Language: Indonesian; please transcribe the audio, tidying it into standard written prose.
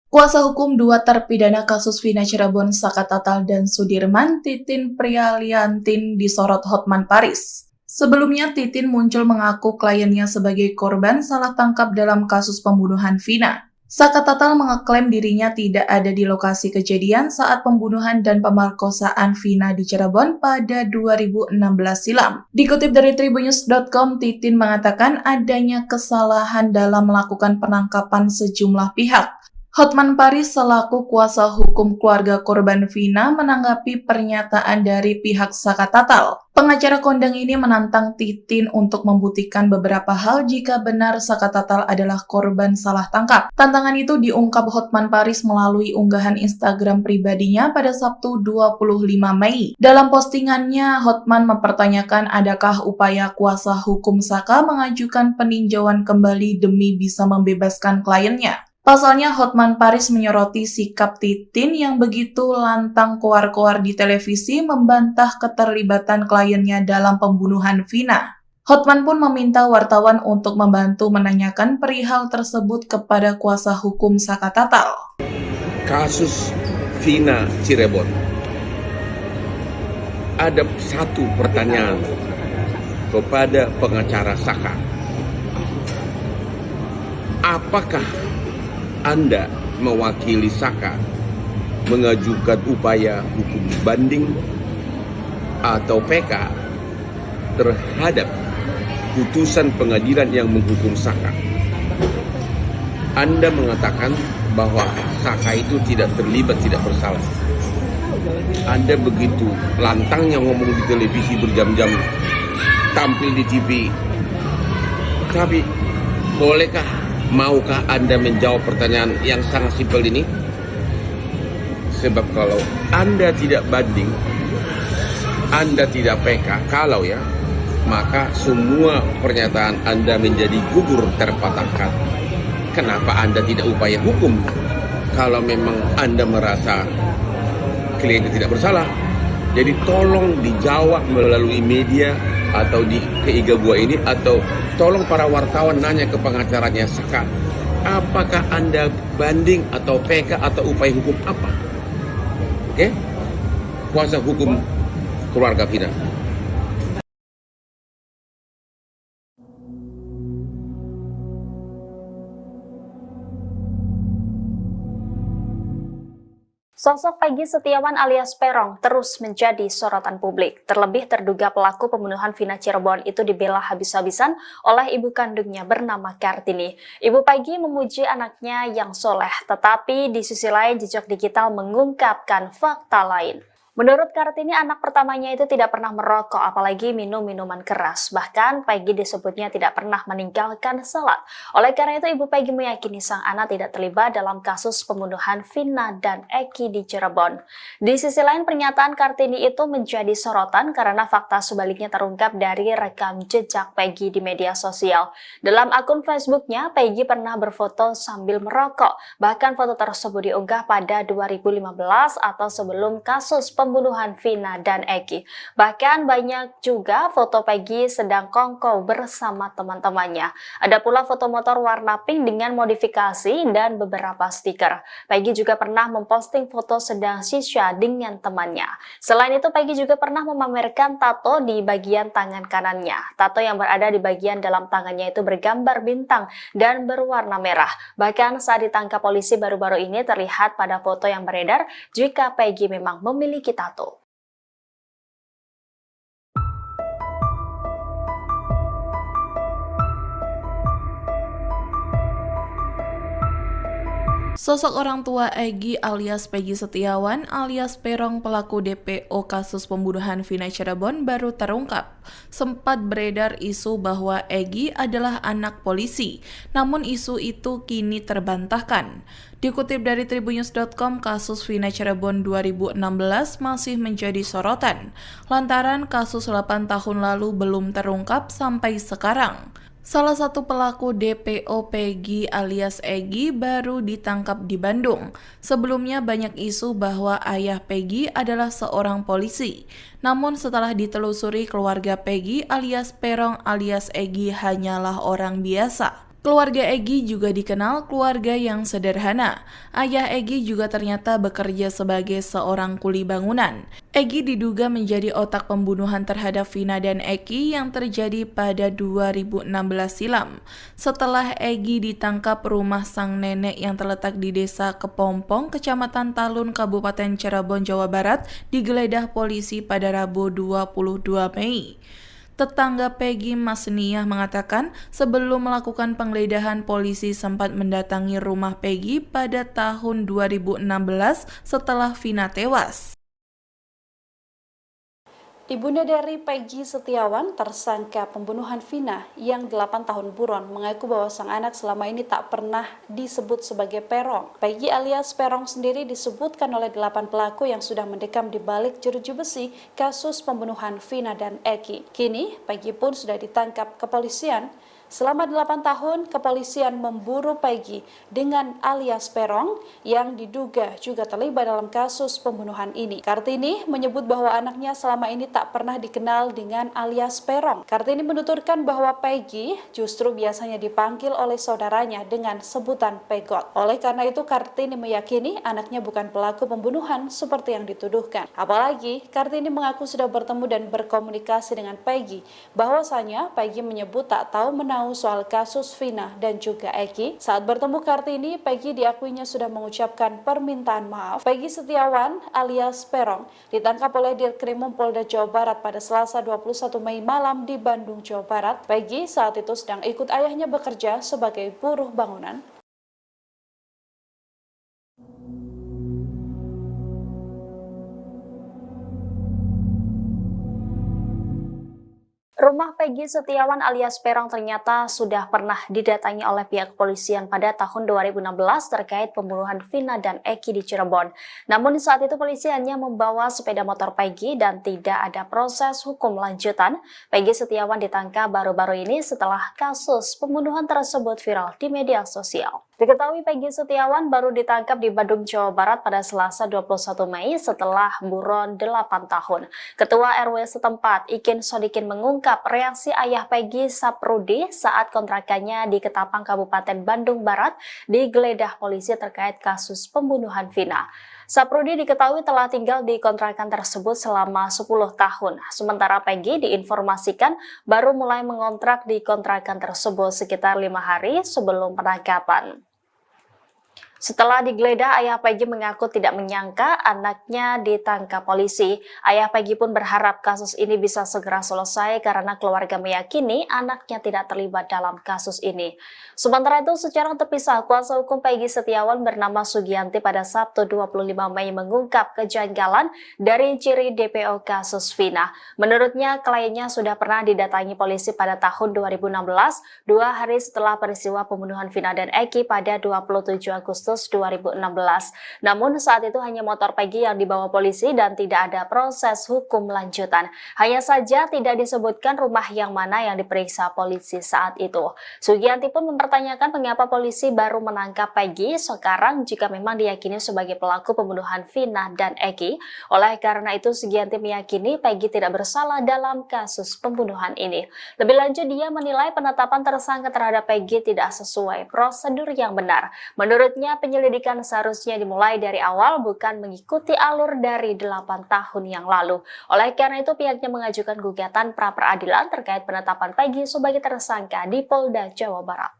Kuasa hukum dua terpidana kasus Vina Cirebon, Saka Tatal dan Sudirman, Titin Prialiantin disorot Hotman Paris. Sebelumnya, Titin muncul mengaku kliennya sebagai korban salah tangkap dalam kasus pembunuhan Vina. Saka Tatal mengeklaim dirinya tidak ada di lokasi kejadian saat pembunuhan dan pemerkosaan Vina di Cirebon pada 2016 silam. Dikutip dari Tribunnews.com, Titin mengatakan adanya kesalahan dalam melakukan penangkapan sejumlah pihak. Hotman Paris selaku kuasa hukum keluarga korban Vina menanggapi pernyataan dari pihak Saka Tatal. Pengacara kondang ini menantang Titin untuk membuktikan beberapa hal jika benar Saka Tatal adalah korban salah tangkap. Tantangan itu diungkap Hotman Paris melalui unggahan Instagram pribadinya pada Sabtu 25 Mei. Dalam postingannya, Hotman mempertanyakan adakah upaya kuasa hukum Saka mengajukan peninjauan kembali demi bisa membebaskan kliennya. Pasalnya, Hotman Paris menyoroti sikap Titin yang begitu lantang koar-koar di televisi membantah keterlibatan kliennya dalam pembunuhan Vina. Hotman pun meminta wartawan untuk membantu menanyakan perihal tersebut kepada kuasa hukum Saka Tatal. Kasus Vina Cirebon, ada satu pertanyaan kepada pengacara Saka. Apakah Anda mewakili Saka mengajukan upaya hukum banding atau PK terhadap putusan pengadilan yang menghukum Saka? Anda mengatakan bahwa Saka itu tidak terlibat, tidak bersalah. Anda begitu lantangnya ngomong di televisi berjam-jam, tampil di TV. Tapi maukah Anda menjawab pertanyaan yang sangat simpel ini? Sebab kalau Anda tidak banding, Anda tidak PK, maka semua pernyataan Anda menjadi gugur terpatahkan. Kenapa Anda tidak upaya hukum? Kalau memang Anda merasa kliennya tidak bersalah. Jadi tolong dijawab melalui media atau di Keiga Gua ini, atau tolong para wartawan nanya ke pengacaranya Saka, apakah Anda banding atau PK atau upaya hukum apa? Oke? Kuasa hukum keluarga Vina. Sosok Peggy Setiawan alias Peron terus menjadi sorotan publik. Terlebih terduga pelaku pembunuhan Vina Cirebon itu dibela habis-habisan oleh ibu kandungnya bernama Kartini. Ibu Peggy memuji anaknya yang soleh, tetapi di sisi lain jejak digital mengungkapkan fakta lain. Menurut Kartini, anak pertamanya itu tidak pernah merokok, apalagi minum minuman keras. Bahkan Peggy disebutnya tidak pernah meninggalkan salat. Oleh karena itu, Ibu Peggy meyakini sang anak tidak terlibat dalam kasus pembunuhan Vina dan Eki di Cirebon. Di sisi lain, pernyataan Kartini itu menjadi sorotan karena fakta sebaliknya terungkap dari rekam jejak Peggy di media sosial. Dalam akun Facebooknya, Peggy pernah berfoto sambil merokok. Bahkan foto tersebut diunggah pada 2015 atau sebelum kasus pembunuhan Vina dan Eki. Bahkan banyak juga foto Peggy sedang kongkow bersama teman-temannya. Ada pula foto motor warna pink dengan modifikasi dan beberapa stiker. Peggy juga pernah memposting foto sedang shisha dengan temannya. Selain itu, Peggy juga pernah memamerkan tato di bagian tangan kanannya. Tato yang berada di bagian dalam tangannya itu bergambar bintang dan berwarna merah. Bahkan saat ditangkap polisi baru-baru ini terlihat pada foto yang beredar jika Peggy memang memiliki tato. Sosok orang tua Egy alias Peggy Setiawan alias Peron pelaku DPO kasus pembunuhan Vina Cirebon baru terungkap. Sempat beredar isu bahwa Egy adalah anak polisi, namun isu itu kini terbantahkan. Dikutip dari Tribunnews.com, kasus Vina Cirebon 2016 masih menjadi sorotan, lantaran kasus 8 tahun lalu belum terungkap sampai sekarang. Salah satu pelaku DPO Peggy alias Egy baru ditangkap di Bandung. Sebelumnya banyak isu bahwa ayah Peggy adalah seorang polisi. Namun setelah ditelusuri, keluarga Peggy alias Peron alias Egy hanyalah orang biasa. Keluarga Egy juga dikenal keluarga yang sederhana. Ayah Egy juga ternyata bekerja sebagai seorang kuli bangunan. Egy diduga menjadi otak pembunuhan terhadap Vina dan Eki yang terjadi pada 2016 silam. Setelah Egy ditangkap, rumah sang nenek yang terletak di Desa Kepompong, Kecamatan Talun, Kabupaten Cirebon, Jawa Barat, digeledah polisi pada Rabu 22 Mei. Tetangga Peggy Masniah mengatakan sebelum melakukan penggeledahan, polisi sempat mendatangi rumah Peggy pada tahun 2016 setelah Vina tewas. Ibunda dari Peggy Setiawan, tersangka pembunuhan Vina yang 8 tahun buron, mengaku bahwa sang anak selama ini tak pernah disebut sebagai Perong. Peggy alias Perong sendiri disebutkan oleh 8 pelaku yang sudah mendekam di balik jeruji besi kasus pembunuhan Vina dan Eki. Kini, Peggy pun sudah ditangkap kepolisian. Selama 8 tahun, kepolisian memburu Peggy dengan alias Perong yang diduga juga terlibat dalam kasus pembunuhan ini. Kartini menyebut bahwa anaknya selama ini tak pernah dikenal dengan alias Perong. Kartini menuturkan bahwa Peggy justru biasanya dipanggil oleh saudaranya dengan sebutan Pegot. Oleh karena itu, Kartini meyakini anaknya bukan pelaku pembunuhan seperti yang dituduhkan. Apalagi, Kartini mengaku sudah bertemu dan berkomunikasi dengan Peggy. Bahwasanya, Peggy menyebut tak tahu soal kasus Vina dan juga Eki. Saat bertemu Kartini, Peggy diakuinya sudah mengucapkan permintaan maaf. Peggy Setiawan alias Perong ditangkap oleh Dirkrimum Polda Jawa Barat pada Selasa 21 Mei malam di Bandung, Jawa Barat. Peggy saat itu sedang ikut ayahnya bekerja sebagai buruh bangunan. Rumah Peggy Setiawan alias Perong ternyata sudah pernah didatangi oleh pihak kepolisian pada tahun 2016 terkait pembunuhan Vina dan Eki di Cirebon. Namun saat itu polisi hanya membawa sepeda motor Peggy dan tidak ada proses hukum lanjutan. Peggy Setiawan ditangkap baru-baru ini setelah kasus pembunuhan tersebut viral di media sosial. Diketahui Peggy Setiawan baru ditangkap di Bandung, Jawa Barat pada Selasa 21 Mei setelah buron 8 tahun. Ketua RW setempat, Ikin Sodikin, mengungkap reaksi ayah Peggy, Saprudi, saat kontrakannya di Ketapang, Kabupaten Bandung Barat digeledah polisi terkait kasus pembunuhan Vina. Saprudi diketahui telah tinggal di kontrakan tersebut selama 10 tahun. Sementara Peggy diinformasikan baru mulai mengontrak di kontrakan tersebut sekitar 5 hari sebelum penangkapan. Setelah digeledah, ayah Peggy mengaku tidak menyangka anaknya ditangkap polisi. Ayah Peggy pun berharap kasus ini bisa segera selesai karena keluarga meyakini anaknya tidak terlibat dalam kasus ini. Sementara itu, secara terpisah, kuasa hukum Peggy Setiawan bernama Sugianti pada Sabtu 25 Mei mengungkap kejanggalan dari ciri DPO kasus Vina. Menurutnya, kliennya sudah pernah didatangi polisi pada tahun 2016, 2 hari setelah peristiwa pembunuhan Vina dan Eki pada 27 Agustus 2016. Namun saat itu hanya motor Peggy yang dibawa polisi dan tidak ada proses hukum lanjutan. Hanya saja tidak disebutkan rumah yang mana yang diperiksa polisi saat itu. Sugianti pun mempertanyakan mengapa polisi baru menangkap Peggy sekarang jika memang diyakini sebagai pelaku pembunuhan Vina dan Eki. Oleh karena itu, Sugianti meyakini Peggy tidak bersalah dalam kasus pembunuhan ini. Lebih lanjut, dia menilai penetapan tersangka terhadap Peggy tidak sesuai prosedur yang benar. Menurutnya, penyelidikan seharusnya dimulai dari awal, bukan mengikuti alur dari 8 tahun yang lalu. Oleh karena itu, pihaknya mengajukan gugatan pra-peradilan terkait penetapan Peggy sebagai tersangka di Polda Jawa Barat.